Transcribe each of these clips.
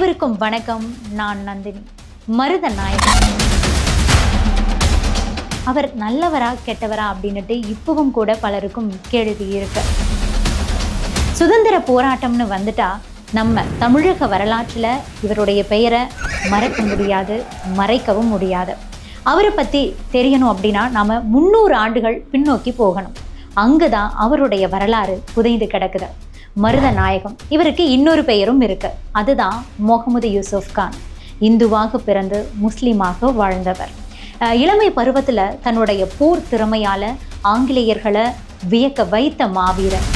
அனைவருக்கும் வணக்கம். நான் நந்தினி. மருதநாயகம் அவர் நல்லவரா கெட்டவரா அப்படின்னுட்டு இப்பவும் கூட பலருக்கும் கேள்வி இருக்கு. சுதந்திர போராட்டம்னு வந்துட்டா நம்ம தமிழக வரலாற்றில் இவருடைய பெயரை மறக்க முடியாது, மறைக்கவும் முடியாது. அவரை பற்றி தெரியணும் அப்படின்னா நம்ம 300 ஆண்டுகள் பின்னோக்கி போகணும். அங்கே தான் அவருடைய வரலாறு புதைந்து கிடக்குது. மருதநாயகம். இவருக்கு இன்னொரு பெயரும் இருக்கு. அதுதான் முகமது யூசுப் கான். இந்துவாக பிறந்து முஸ்லீமாக வாழ்ந்தவர். இளமை பருவத்தில் தன்னுடைய போர் திறமையால் ஆங்கிலேயர்களை வியக்க வைத்த மாவீரன்.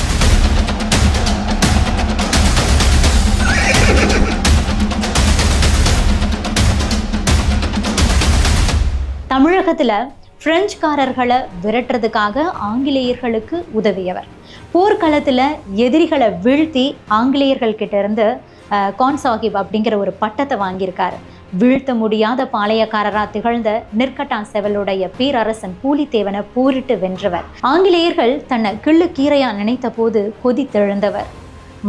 தமிழகத்தில் பிரெஞ்சுக்காரர்களை விரட்டுறதுக்காக ஆங்கிலேயர்களுக்கு உதவியவர். போர்க்களத்தில் எதிரிகளை வீழ்த்தி ஆங்கிலேயர்கள் கிட்ட இருந்து கான் சாஹிப் அப்படிங்கிற ஒரு பட்டத்தை வாங்கியிருக்காரு. வீழ்த்த முடியாத பாளையக்காரராக திகழ்ந்த நிர்கட்டான் செவலுடைய பேரரசன் பூலித்தேவனை போரிட்டு வென்றவர். ஆங்கிலேயர்கள் தன்னை கிள்ளு கீரையா நினைத்த போது கொதித்தெழுந்தவர்.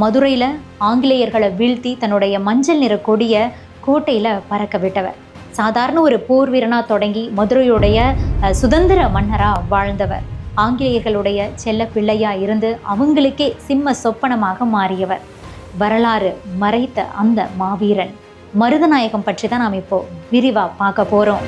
மதுரையில் ஆங்கிலேயர்களை வீழ்த்தி தன்னுடைய மஞ்சள் நிற கொடிய கோட்டையில் பறக்க விட்டவர். சாதாரண ஒரு போர் வீரனாக தொடங்கி மதுரையுடைய சுதந்திர மன்னராக வாழ்ந்தவர். ஆங்கிலேயர்களுடைய செல்ல பிள்ளையா இருந்து அவங்களுக்கே சிம்ம சொப்பனமாக மாறியவர். வரலாறு மறைத்த அந்த மாவீரன் மருதநாயகம் பற்றி தான் நாம் இப்போ விரிவா பார்க்க போறோம்.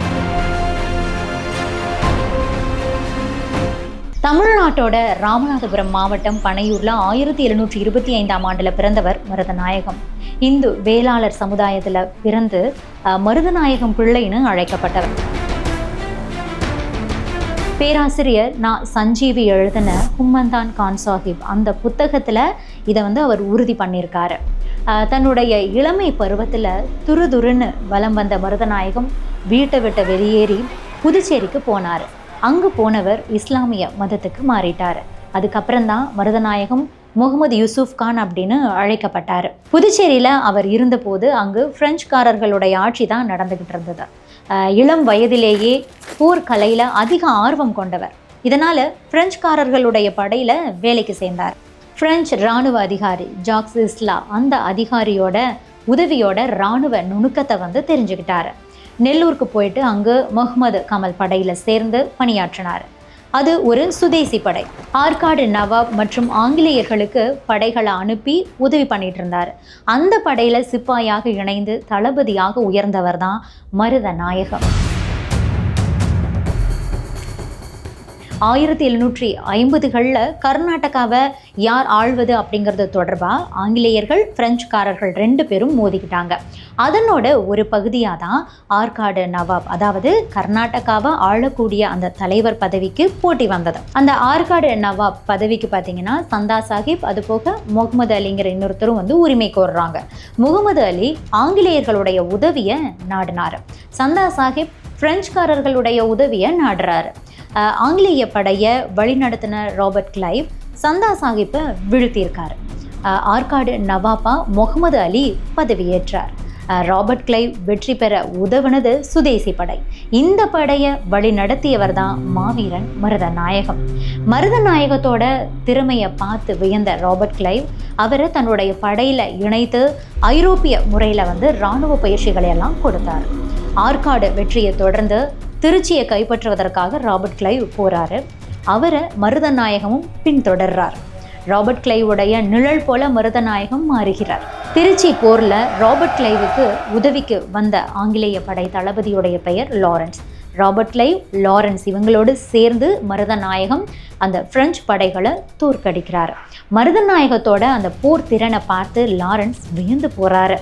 தமிழ்நாட்டோட ராமநாதபுரம் மாவட்டம் பனையூர்ல 1725ஆம் ஆண்டுல பிறந்தவர் மருதநாயகம். இந்து வேளாளர் சமுதாயத்துல பிறந்து மருதநாயகம் பிள்ளைன்னு அழைக்கப்பட்டவர். பேராசிரியர் சஞ்சீவி எழுதின ஹும்மந்தான் கான் சாஹிப் அந்த புத்தகத்தில் இதை அவர் உறுதி பண்ணியிருக்காரு. தன்னுடைய இளமை பருவத்தில் துருதுருன்னு வலம் வந்த மருதநாயகம் வீட்டை விட்டு வெளியேறி புதுச்சேரிக்கு போனார். அங்கு போனவர் இஸ்லாமிய மதத்துக்கு மாறிட்டார். அதுக்கப்புறம்தான் மருதநாயகம் முகமது யூசுப் கான் அப்படின்னு அழைக்கப்பட்டார். புதுச்சேரியில் அவர் இருந்தபோது அங்கு பிரெஞ்சுக்காரர்களுடைய ஆட்சி தான் நடந்துக்கிட்டு இருந்தது. இளம் வயதிலேயே போர்க்கலையில் அதிக ஆர்வம் கொண்டவர். இதனால் பிரெஞ்சுக்காரர்களுடைய படையில் வேலைக்கு சேர்ந்தார். பிரெஞ்சு இராணுவ அதிகாரி ஜாக்ஸ் இஸ்லா அந்த அதிகாரியோட உதவியோட இராணுவ நுணுக்கத்தை தெரிஞ்சுக்கிட்டாரு. நெல்லூருக்கு போயிட்டு அங்கு முகமது கமல் படையில் சேர்ந்து பணியாற்றினார். அது ஒரு சுதேசி படை. ஆற்காடு நவாப் மற்றும் ஆங்கிலேயர்களுக்கு படைகளை அனுப்பி உதவி பண்ணிட்டு இருந்தார். அந்த படையில் சிப்பாயாக இணைந்து தளபதியாக உயர்ந்தவர் தான் மருதநாயகம். 1750களில் கர்நாடகாவை யார் ஆள்வது அப்படிங்கிறது தொடர்பாக ஆங்கிலேயர்கள் பிரெஞ்சுக்காரர்கள் 2 பேரும் மோதிக்கிட்டாங்க. அதனோட ஒரு பகுதியாக தான் ஆற்காடு நவாப், அதாவது கர்நாடகாவை ஆளக்கூடிய அந்த தலைவர் பதவிக்கு போட்டி வந்தது. அந்த ஆற்காடு நவாப் பதவிக்கு பார்த்தீங்கன்னா சந்தா சாஹிப் அது போக முகமது அலிங்கிற இன்னொருத்தரும் உரிமை கோர்றாங்க. முகமது அலி ஆங்கிலேயர்களுடைய உதவியை நாடினார். சந்தா சாஹிப் பிரெஞ்சுக்காரர்களுடைய உதவியை நாடுறாரு. ஆங்கிலேய படையை வழிநடத்தின ராபர்ட் கிளைவ் சந்தா சாஹிப்பை வீழ்த்தியிருக்காரு. ஆற்காடு நவாபா முகமது அலி பதவியேற்றார். ராபர்ட் கிளைவ் வெற்றி பெற உதவுனது சுதேசி படை. இந்த படையை வழி நடத்தியவர் தான் மாவீரன் மருதநாயகம். மருதநாயகத்தோட திறமையை பார்த்து வியந்த ராபர்ட் கிளைவ் அவரை தன்னுடைய படையில் இணைத்து ஐரோப்பிய முறையில் இராணுவ பயிற்சிகளை எல்லாம் கொடுத்தார். ஆற்காடு வெற்றியை தொடர்ந்து திருச்சியை கைப்பற்றுவதற்காக ராபர்ட் கிளைவ் போறாரு. அவரை மருதநாயகமும் பின்தொடர்றார். ராபர்ட் கிளைவுடைய நிழல் போல மருதநாயகம் மாறுகிறார். திருச்சி போரில் ராபர்ட் கிளைவுக்கு உதவிக்கு வந்த ஆங்கிலேய படை தளபதியுடைய பெயர் லாரன்ஸ். ராபர்ட் கிளைவ், லாரன்ஸ் இவங்களோடு சேர்ந்து மருதநாயகம் அந்த பிரெஞ்சு படைகளை தோற்கடிக்கிறார். மருதநாயகத்தோட அந்த போர் திறனை பார்த்து லாரன்ஸ் வியந்து போறாரு.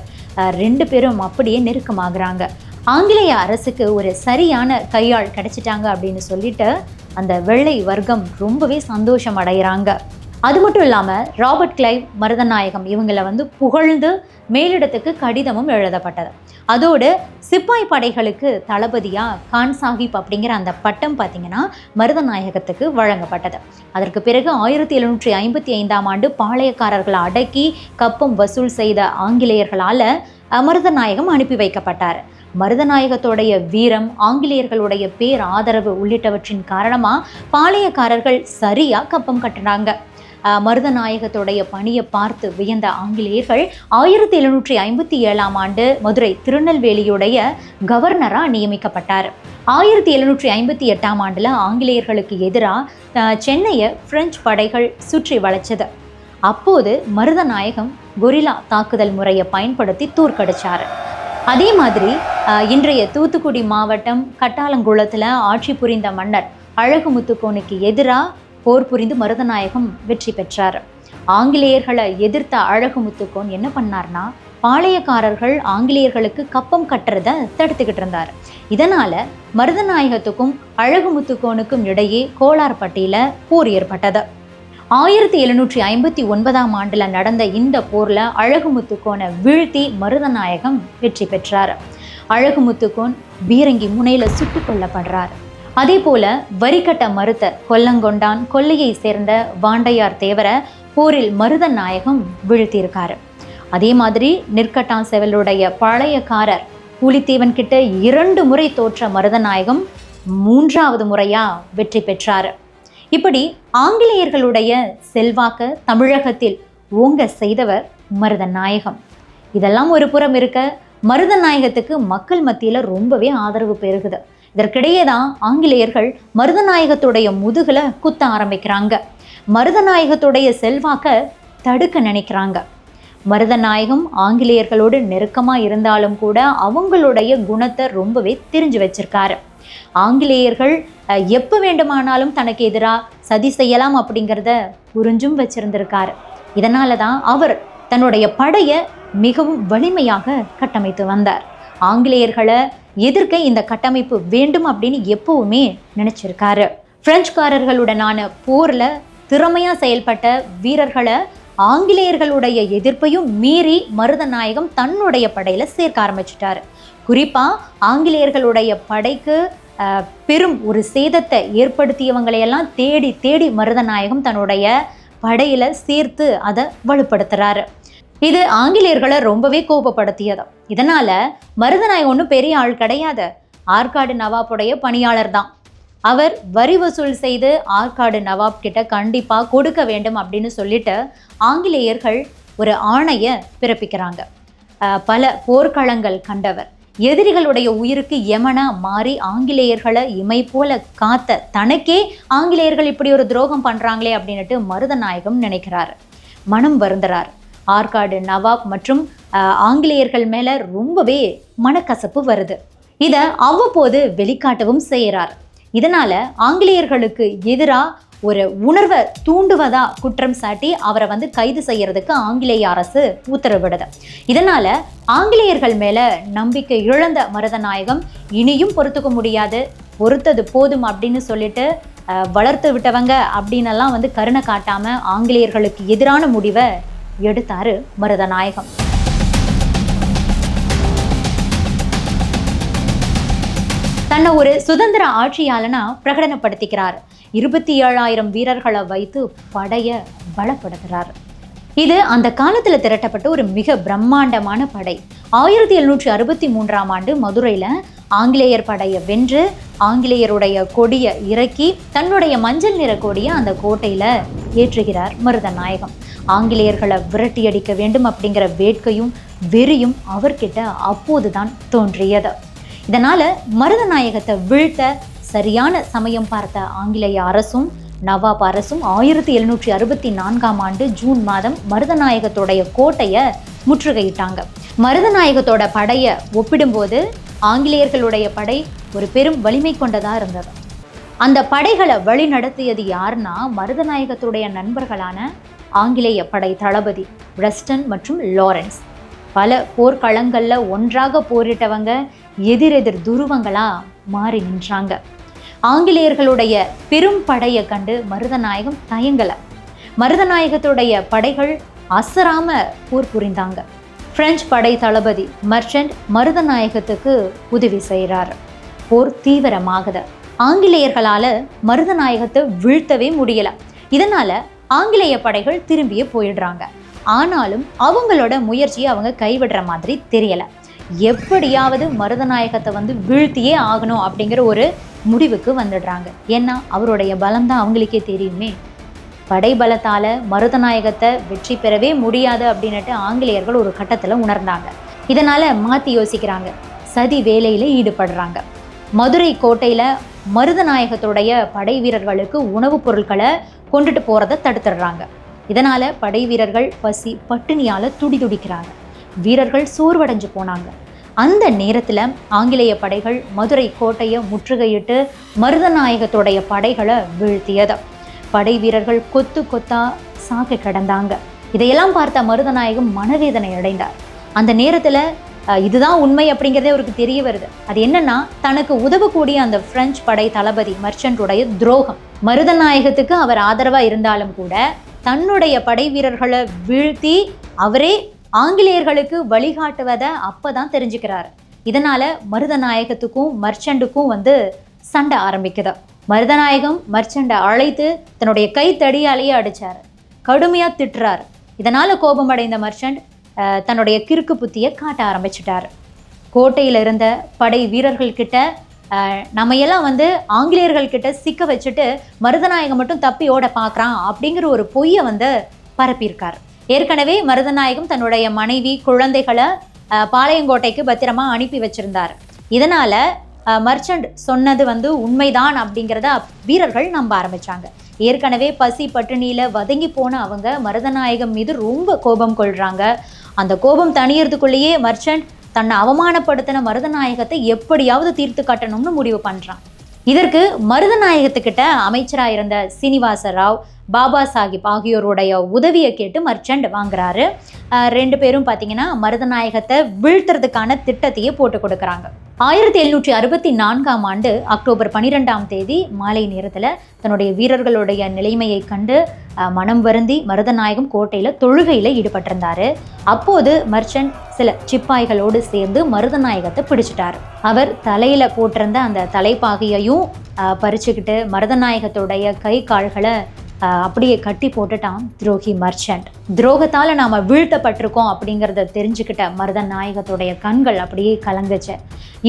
2 பேரும் அப்படியே நெருக்கமாகறாங்க. ஆங்கிலேய அரசுக்கு ஒரு சரியான கையாள் கிடைச்சிட்டாங்க அப்படின்னு சொல்லிட்டு அந்த வெள்ளை வர்க்கம் ரொம்பவே சந்தோஷம் அடைகிறாங்க. அது மட்டும் இல்லாமல் ராபர்ட் கிளைவ், மருதநாயகம் இவங்களை புகழ்ந்து மேலிடத்துக்கு கடிதமும் எழுதப்பட்டது. அதோடு சிப்பாய் படைகளுக்கு தளபதியாக கான் சாஹிப் அப்படிங்கிற அந்த பட்டம் பார்த்திங்கன்னா மருதநாயகத்துக்கு வழங்கப்பட்டது. அதற்கு பிறகு 1755ஆம் ஆண்டு பாளையக்காரர்களை அடக்கி கப்பம் வசூல் செய்த ஆங்கிலேயர்களால் மருதநாயகம் அனுப்பி வைக்கப்பட்டார். மருதநாயகத்தோடைய வீரம், ஆங்கிலேயர்களுடைய பேர் ஆதரவு உள்ளிட்டவற்றின் காரணமாக பாளையக்காரர்கள் சரியாக கப்பம் கட்டினாங்க. மருதநாயகத்துடைய பணியை பார்த்து வியந்த ஆங்கிலேயர்கள் 1757ஆம் ஆண்டு மதுரை திருநெல்வேலியுடைய கவர்னராக நியமிக்கப்பட்டார். 1758ஆம் ஆண்டில் ஆங்கிலேயர்களுக்கு எதிராக சென்னையை பிரெஞ்சு படைகள் சுற்றி வளைச்சது. அப்போது மருதநாயகம் கொரில்லா தாக்குதல் முறையை பயன்படுத்தி தோற்கடிச்சார். அதே மாதிரி இன்றைய தூத்துக்குடி மாவட்டம் கட்டாலங்குளத்தில் ஆட்சி புரிந்த மன்னர் அழகுமுத்துக்கோனுக்கு எதிராக போர் புரிந்து மருதநாயகம் வெற்றி பெற்றார். ஆங்கிலேயர்களை எதிர்த்த அழகுமுத்துக்கோன் என்ன பண்ணார்னா, பாளையக்காரர்கள் ஆங்கிலேயர்களுக்கு கப்பம் கட்டுறதை தடுத்துக்கிட்டு இருந்தார். இதனால் மருதநாயகத்துக்கும் அழகுமுத்துக்கோனுக்கும் இடையே கோலார்பட்டியில் போர் ஏற்பட்டது. 1759ஆம் ஆண்டில் நடந்த இந்த போரில் அழகுமுத்துக்கோனை வீழ்த்தி மருதநாயகம் வெற்றி பெற்றார். அழகுமுத்துக்கோன் பீரங்கி முனையில் சுட்டு கொல்லப்படுறார். அதே போல வரிக்கட்ட மறுத்த கொல்லங்கொண்டான் கொல்லையை சேர்ந்த வாண்டையார் தேவரை போரில் மருதநாயகம் வீழ்த்தியிருக்காரு. அதே மாதிரி நெற்கட்டான் செவலுடைய பழையக்காரர் புலித்தேவன் கிட்ட 2 முறை தோற்ற மருதநாயகம் 3வது முறையா வெற்றி பெற்றார். இப்படி ஆங்கிலேயர்களுடைய செல்வாக்க தமிழகத்தில் ஓங்க செய்தவர் மருதநாயகம். இதெல்லாம் ஒரு புறம் இருக்க, மருதநாயகத்துக்கு மக்கள் மத்தியில் ரொம்பவே ஆதரவு பெருகுது. இதற்கிடையே தான் ஆங்கிலேயர்கள் மருதநாயகத்துடைய முதுகுல குத்த ஆரம்பிக்கிறாங்க. மருதநாயகத்துடைய செல்வாக்க தடுக்க நினைக்கிறாங்க. மருதநாயகம் ஆங்கிலேயர்களோடு நெருக்கமாக இருந்தாலும் கூட அவங்களுடைய குணத்தை ரொம்பவே தெரிஞ்சு வச்சிருக்காரு. ஆங்கிலேயர்கள் எப்போ வேண்டுமானாலும் தனக்கு எதிராக சதி செய்யலாம் அப்படிங்கிறத புரிஞ்சும் வச்சிருந்திருக்காரு. இதனால தான் அவர் தன்னுடைய படையை மிகவும் வலிமையாக கட்டமைத்து வந்தார். ஆங்கிலேயர்களை எதிர்க்க இந்த கட்டமைப்பு வேண்டும் அப்படின்னு எப்பவுமே நினைச்சிருக்காரு. பிரெஞ்சுக்காரர்களுடனான போர்ல திறமையா செயல்பட்ட வீரர்களை ஆங்கிலேயர்களுடைய எதிர்ப்பையும் மீறி மருதநாயகம் தன்னுடைய படையில சேர்க்க ஆரம்பிச்சிட்டாரு. குறிப்பா ஆங்கிலேயர்களுடைய படைக்கு பெரும் ஒரு சேதத்தை ஏற்படுத்தியவங்களையெல்லாம் தேடி தேடி மருதநாயகம் தன்னுடைய படையில சேர்த்து அதை வலுப்படுத்துறாரு. இது ஆங்கிலேயர்களை ரொம்பவே கோபப்படுத்தியது. இதனால மருதநாயகம் ஒன்றும் பெரிய ஆள் கிடையாது, ஆற்காடு நவாப்புடைய பணியாளர் தான். அவர் வரி வசூல் செய்து ஆற்காடு நவாப் கிட்ட கண்டிப்பா கொடுக்க வேண்டும் அப்படின்னு சொல்லிட்டு ஆங்கிலேயர்கள் ஒரு ஆணையை பிறப்பிக்கிறாங்க. பல போர்க்களங்கள் கண்டவர், எதிரிகளுடைய உயிருக்கு யமனா மாறி ஆங்கிலேயர்களை இமை போல காத்த தனக்கே ஆங்கிலேயர்கள் இப்படி ஒரு துரோகம் பண்றாங்களே அப்படின்னுட்டு மருதநாயகம் நினைக்கிறாரு. மனம் வருந்துறார். ஆற்காடு நவாப் மற்றும் ஆங்கிலேயர்கள் மேல ரொம்பவே மனக்கசப்பு வருது. இதை அவ்வப்போது வெளிக்காட்டவும் செய்கிறார். இதனால ஆங்கிலேயர்களுக்கு எதிராக ஒரு உணர்வை தூண்டுவதா குற்றம் சாட்டி அவரை கைது செய்யறதுக்கு ஆங்கிலேய அரசு உத்தரவிடுது. இதனால ஆங்கிலேயர்கள் மேல நம்பிக்கை இழந்த மருதநாயகம் இனியும் பொறுத்துக்க முடியாது, பொறுத்தது போதும் அப்படின்னு சொல்லிட்டு வளர்த்து விட்டவங்க அப்படின்னெல்லாம் கருணை காட்டாம ஆங்கிலேயர்களுக்கு எதிரான முடிவை எடுத்தாரு மருதநாயகம். தன்னை ஒரு சுதந்திர ஆட்சியாளனா பிரகடனப்படுத்திக்கிறார். 27,000 வீரர்களை வைத்து படைய பலப்படுத்துறார். இது அந்த காலத்துல திரட்டப்பட்ட ஒரு மிக பிரம்மாண்டமான படை. 1763ஆம் ஆண்டு மதுரையில ஆங்கிலேயர் படையை வென்று ஆங்கிலேயருடைய கொடியை இறக்கி தன்னுடைய மஞ்சள் நிற கொடியை அந்த கோட்டையில ஏற்றுகிறார் மருதநாயகம். ஆங்கிலேயர்களை விரட்டியடிக்க வேண்டும் அப்படிங்கிற வேட்கையும் வெறியும் அவர்கிட்ட அப்போதுதான் தோன்றியது. இதனால மருதநாயகத்தை வீழ்த்த சரியான சமயம் பார்த்த ஆங்கிலேய அரசும் நவாப் அரசும் 1764ஆம் ஆண்டு ஜூன் மாதம் மருதநாயகத்தோடைய கோட்டையை முற்றுகையிட்டாங்க. மருதநாயகத்தோட படையை ஒப்பிடும்போது ஆங்கிலேயர்களுடைய படை ஒரு பெரும் வலிமை கொண்டதா இருந்தது. அந்த படைகளை வழி நடத்தியது யாருன்னா மருதநாயகத்துடைய நண்பர்களான ஆங்கிலேய படை தளபதி பிரஸ்டன் மற்றும் லாரன்ஸ். பல போர்க்களங்கள்ல ஒன்றாக போரிட்டவங்க எதிரெதிர் துருவங்களா மாறி நின்றாங்க. ஆங்கிலேயர்களுடைய பெரும் படையை கண்டு மருதநாயகம் தயங்கல. மருதநாயகத்துடைய படைகள் அசராம போர் புரிந்தாங்க. பிரெஞ்சு படை தளபதி மர்ச்சன்ட் மருதநாயகத்துக்கு உதவி செய்கிறார். போர் தீவிரமாகுது. ஆங்கிலேயர்களால மருதநாயகத்தை வீழ்த்தவே முடியல. இதனால ஆங்கிலேய படைகள் திரும்பியே போயிடுறாங்க. ஆனாலும் அவங்களோட முயற்சியை அவங்க கைவிடுற மாதிரி தெரியல. எப்படியாவது மருதநாயகத்தை வீழ்த்தியே ஆகணும் அப்படிங்கிற ஒரு முடிவுக்கு வந்துடுறாங்க. ஏன்னா அவருடைய பலம் தான் அவங்களுக்கே தெரியுமே. படைபலத்தால் மருதநாயகத்தை வெற்றி பெறவே முடியாது அப்படின்னுட்டு ஆங்கிலேயர்கள் ஒரு கட்டத்தில் உணர்ந்தாங்க. இதனால் மாற்றி யோசிக்கிறாங்க, சதி வேலையில் ஈடுபடுறாங்க. மதுரை கோட்டையில் மருதநாயகத்துடைய படை வீரர்களுக்கு உணவுப் பொருட்களை கொண்டுட்டு போகிறத தடுத்துடுறாங்க. இதனால் படை வீரர்கள் பசி பட்டினியால் துடிதுடிக்கிறாங்க. வீரர்கள் சோர்வடைஞ்சு போனாங்க. அந்த நேரத்தில் ஆங்கிலேய படைகள் மதுரை கோட்டையை முற்றுகையிட்டு மருதநாயகத்துடைய படைகளை வீழ்த்தியது. படை வீரர்கள் கொத்து கொத்தா சாக கிடந்தாங்க. இதையெல்லாம் பார்த்த மருதநாயகம் மனவேதனை அடைந்தார். அந்த நேரத்தில் இதுதான் உண்மை அப்படிங்கிறதே அவருக்கு தெரிய வருது. அது என்னன்னா, தனக்கு உதவக்கூடிய அந்த பிரெஞ்சு படை தளபதி மர்ச்சன்ட்டுடைய துரோகம். மருதநாயகத்துக்கு அவர் ஆதரவாக இருந்தாலும் கூட தன்னுடைய படை வீரர்களை வீழ்த்தி அவரே ஆங்கிலேயர்களுக்கு வழிகாட்டுவதை அப்பதான் தெரிஞ்சுக்கிறாரு. இதனால மருதநாயகத்துக்கும் மர்ச்சண்டுக்கும் சண்டை ஆரம்பிக்குது. மருதநாயகம் மர்ச்சண்டை அழைத்து தன்னுடைய கைத்தடியாலேயே அடிச்சாரு, கடுமையா திட்டுறாரு. இதனால கோபமடைந்த மர்ச்சண்ட் தன்னுடைய கிறுக்கு புத்தியை காட்ட ஆரம்பிச்சிட்டாரு. கோட்டையில் இருந்த படை வீரர்கள் கிட்ட நம்மையெல்லாம் ஆங்கிலேயர்கள் கிட்ட சிக்க வச்சுட்டு மருதநாயகம் மட்டும் தப்பி ஓட பார்க்குறான் அப்படிங்கிற ஒரு பொய்யை பரப்பியிருக்கார். ஏற்கனவே மருதநாயகம் தன்னுடைய மனைவி குழந்தைகளை பாளையங்கோட்டைக்கு பத்திரமா அனுப்பி வச்சிருந்தார். இதனால மர்ச்சண்ட் சொன்னது உண்மைதான் அப்படிங்கிறத வீரர்கள் நம்ப ஆரம்பிச்சாங்க. ஏற்கனவே பசி பட்டினியில வதங்கி போன அவங்க மருதநாயகம் மீது ரொம்ப கோபம் கொள்றாங்க. அந்த கோபம் தணியறதுக்குள்ளேயே மர்ச்சண்ட் தன்னை அவமானப்படுத்தின மருதநாயகத்தை எப்படியாவது தீர்த்து காட்டணும்னு முடிவு பண்றான். இதற்கு மருதநாயகத்துக்கிட்ட அமைச்சராக இருந்த சீனிவாச ராவ், பாபா சாஹிப் ஆகியோருடைய உதவியை கேட்டு மர்ச்சண்ட் வாங்குறாரு. ரெண்டு பேரும் பார்த்தீங்கன்னா மருதநாயகத்தை வீழ்த்துறதுக்கான திட்டத்தையே போட்டு கொடுக்குறாங்க. 1764ஆம் ஆண்டு அக்டோபர் 12ஆம் தேதி மாலை நேரத்தில் தன்னுடைய வீரர்களுடைய நிலைமையை கண்டு மனம் வருந்தி மருதநாயகம் கோட்டையில் தொழுகையில் ஈடுபட்டிருந்தார். அப்போது மர்ச்சண்ட் சில சிப்பாய்களோடு சேர்ந்து மருதநாயகத்தை பிடிச்சிட்டார். அவர் தலையில் போட்டிருந்த அந்த தலைப்பாகையையும் பறிச்சுக்கிட்டு மருதநாயகத்துடைய கை கால்களை அப்படியே கட்டி போட்டுட்டான் துரோகி மர்ச்சண்ட். துரோகத்தால் நாம் வீழ்த்தப்பட்டிருக்கோம் அப்படிங்கிறத தெரிஞ்சுக்கிட்ட மருதநாயகத்துடைய கண்கள் அப்படியே கலங்குச்சு.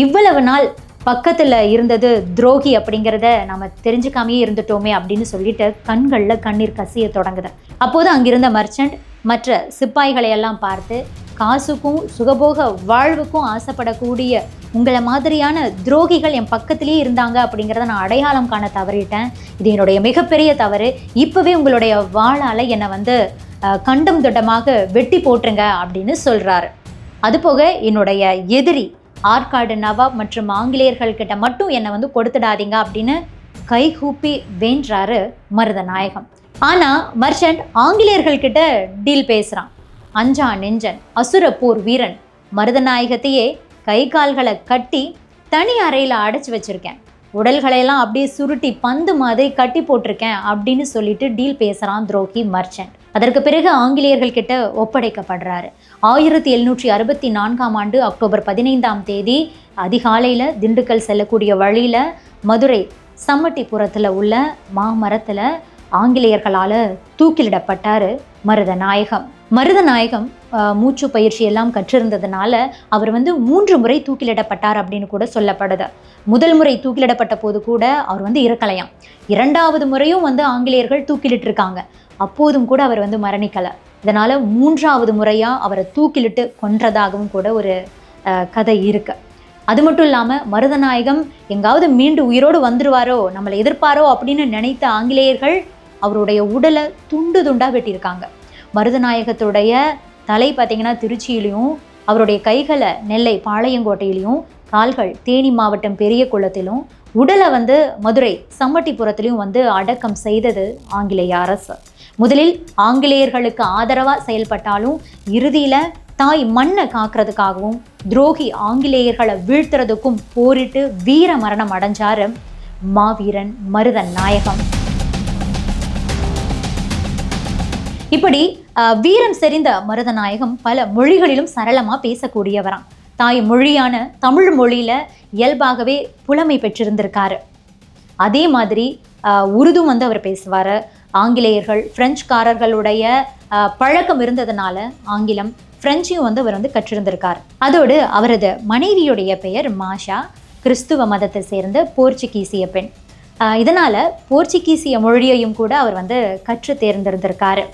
இவ்வளவு நாள் பக்கத்தில் இருந்தது துரோகி அப்படிங்கிறத நம்ம தெரிஞ்சுக்காமையே இருந்துட்டோமே அப்படின்னு சொல்லிட்டு கண்களில் கண்ணீர் கசிய தொடங்குது. அப்போது அங்கிருந்த மர்ச்சண்ட் மற்ற சிப்பாய்களை எல்லாம் பார்த்து, காசுக்கும் சுகபோக வாழ்வுக்கும் ஆசைப்படக்கூடிய உங்களை மாதிரியான துரோகிகள் என் பக்கத்திலேயே இருந்தாங்க அப்படிங்கிறத நான் அடையாளம் காண தவறிட்டேன். இது என்னுடைய மிகப்பெரிய தவறு. இப்போவே உங்களுடைய வாளால் என்னை கண்டம் தொட்டமாக வெட்டி போட்டுருங்க அப்படின்னு சொல்கிறாரு. அதுபோக என்னுடைய எதிரி ஆற்காடு நவாப் மற்றும் ஆங்கிலேயர்கள் கிட்ட மட்டும் என்னை கொடுத்துடாதீங்க அப்படின்னு கைகூப்பி வேண்டாரு மருதநாயகம். ஆனால் மர்ச்சண்ட் ஆங்கிலேயர்கள் கிட்ட டீல் பேசுகிறான். அஞ்சா நெஞ்சன் அசுர போர் வீரன் மருதநாயகத்தையே கை கால்களை கட்டி தனி அறையில் அடைச்சி வச்சிருக்கேன், உடல்களையெல்லாம் அப்படியே சுருட்டி பந்து மாதிரி கட்டி போட்டிருக்கேன் அப்படின்னு சொல்லிட்டு டீல் பேசுகிறான் துரோகி மர்ச்சண்ட். அதற்கு பிறகு ஆங்கிலேயர்கள் கிட்ட ஒப்படைக்கப்படுறாரு. 1764ஆம் ஆண்டு அக்டோபர் 15ஆம் தேதி அதிகாலையில் திண்டுக்கல் செல்லக்கூடிய வழியில் மதுரை சம்மட்டிபுரத்தில் உள்ள மாமரத்தில் ஆங்கிலேயர்களால் தூக்கிலிடப்பட்டார் மருதநாயகம். மருதநாயகம் மூச்சு பயிற்சி எல்லாம் கற்றிருந்ததுனால அவர் 3 முறை தூக்கிலிடப்பட்டார் அப்படின்னு கூட சொல்லப்படுது. முதல் முறை தூக்கிலிடப்பட்ட போது கூட அவர் இறக்கலையாம். 2வது முறையும் ஆங்கிலேயர்கள் தூக்கிலிட்டு இருக்காங்க. அப்போதும் கூட அவர் மரணிக்கலை. இதனால் 3வது முறையாக அவரை தூக்கிலிட்டு கொன்றதாகவும் கூட ஒரு கதை இருக்கு. அது மட்டும் இல்லாமல் மருதநாயகம் எங்காவது மீண்டு உயிரோடு வந்துடுவாரோ, நம்மளை எதிர்ப்பாரோ அப்படின்னு நினைத்த ஆங்கிலேயர்கள் அவருடைய உடலை துண்டு துண்டாக வெட்டியிருக்காங்க. மருதநாயகத்துடைய தலை பார்த்திங்கன்னா திருச்சியிலையும், அவருடைய கைகளை நெல்லை பாளையங்கோட்டையிலையும், கால்கள் தேனி மாவட்டம் பெரிய குளத்திலும், உடலை மதுரை சம்மட்டிபுரத்திலையும் அடக்கம் செய்தது ஆங்கிலேய அரசு. முதலில் ஆங்கிலேயர்களுக்கு ஆதரவாக செயல்பட்டாலும் இறுதியில் தாய் மண்ணை காக்கிறதுக்காகவும் துரோகி ஆங்கிலேயர்களை வீழ்த்துறதுக்கும் போரிட்டு வீர மரணம் அடைஞ்சார் மாவீரன் மருதநாயகம். இப்படி வீரம் செறிந்த மருதநாயகம் பல மொழிகளிலும் சரளமாக பேசக்கூடியவராம். தாய் மொழியான தமிழ் மொழியில் இயல்பாகவே புலமை பெற்றிருந்திருக்காரு. அதே மாதிரி உருதும் அவர் பேசுவார். ஆங்கிலேயர்கள் பிரெஞ்சுக்காரர்களுடைய பழக்கம் இருந்ததுனால ஆங்கிலம் பிரெஞ்சையும் அவர் கற்றிருந்திருக்கார். அதோடு அவரது மனைவியுடைய பெயர் மாஷா, கிறிஸ்துவ மதத்தை சேர்ந்த போர்ச்சுகீசிய பெண். இதனால் போர்ச்சுகீசிய மொழியையும் கூட அவர் வந்து கற்று தேர்ந்தெடுத்திருக்காரு.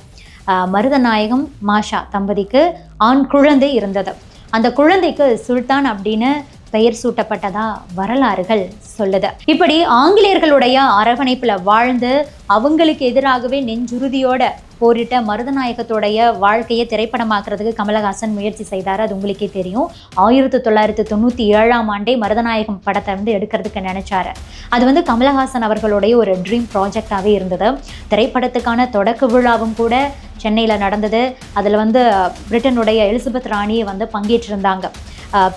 மருதநாயகம் மாஷா தம்பதிக்கு ஆண் குழந்தை இருந்தது. அந்த குழந்தைக்கு சுல்தான் அப்படின்னு பெயர் சூட்டப்பட்டதா வரலாறுகள் சொல்லுது. இப்படி ஆங்கிலேயர்களுடைய அரவணைப்புல வாழ்ந்து அவங்களுக்கு எதிராகவே நெஞ்சுறுதியோட போரிட்ட மருதநாயகத்துடைய வாழ்க்கையை திரைப்படமாக்குறதுக்கு கமலஹாசன் முயற்சி செய்தார். அது உங்களுக்கே தெரியும். 1997 மருதநாயகம் படத்தை வந்து எடுக்கிறதுக்கு நினைச்சாரு. அது வந்து கமலஹாசன் அவர்களுடைய ஒரு ட்ரீம் ப்ராஜெக்டாகவே இருந்தது. திரைப்படத்துக்கான தொடக்க விழாவும் கூட சென்னையில் நடந்தது. அதில் வந்து பிரிட்டனுடைய எலிசபெத் ராணியை வந்து பங்கேற்றிருந்தாங்க.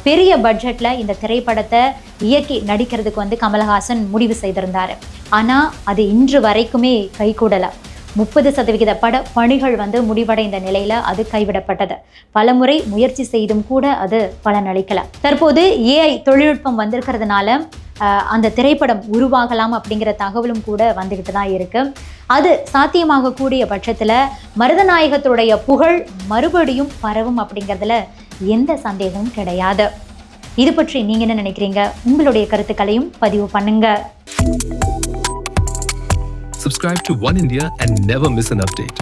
பெரிய பட்ஜெட்டில் இந்த திரைப்படத்தை இயக்கி நடிக்கிறதுக்கு வந்து கமலஹாசன் முடிவு செய்திருந்தார். ஆனால் அது இன்று வரைக்குமே கைகூடலை. 30% பணிகள் வந்து முடிவடைந்த நிலையில் அது கைவிடப்பட்டது. பலமுறை முயற்சி செய்தும் கூட அது பலனளிக்கலை. தற்போது AI தொழில்நுட்பம் வந்திருக்கிறதுனால அந்த திரைப்படம் உருவாகலாம் அப்படிங்கிற தகவலும் கூட வந்துக்கிட்டு தான் இருக்குது. அது சாத்தியமாகக்கூடிய பட்சத்தில் மருதநாயகத்துடைய புகழ் மறுபடியும் பரவும் அப்படிங்கிறதுல எந்த சந்தேகமும் கிடையாது. இது பற்றி நீங்கள் என்ன நினைக்கிறீங்க? உங்களுடைய கருத்துக்களையும் பதிவு பண்ணுங்க. Subscribe to One India and never miss an update.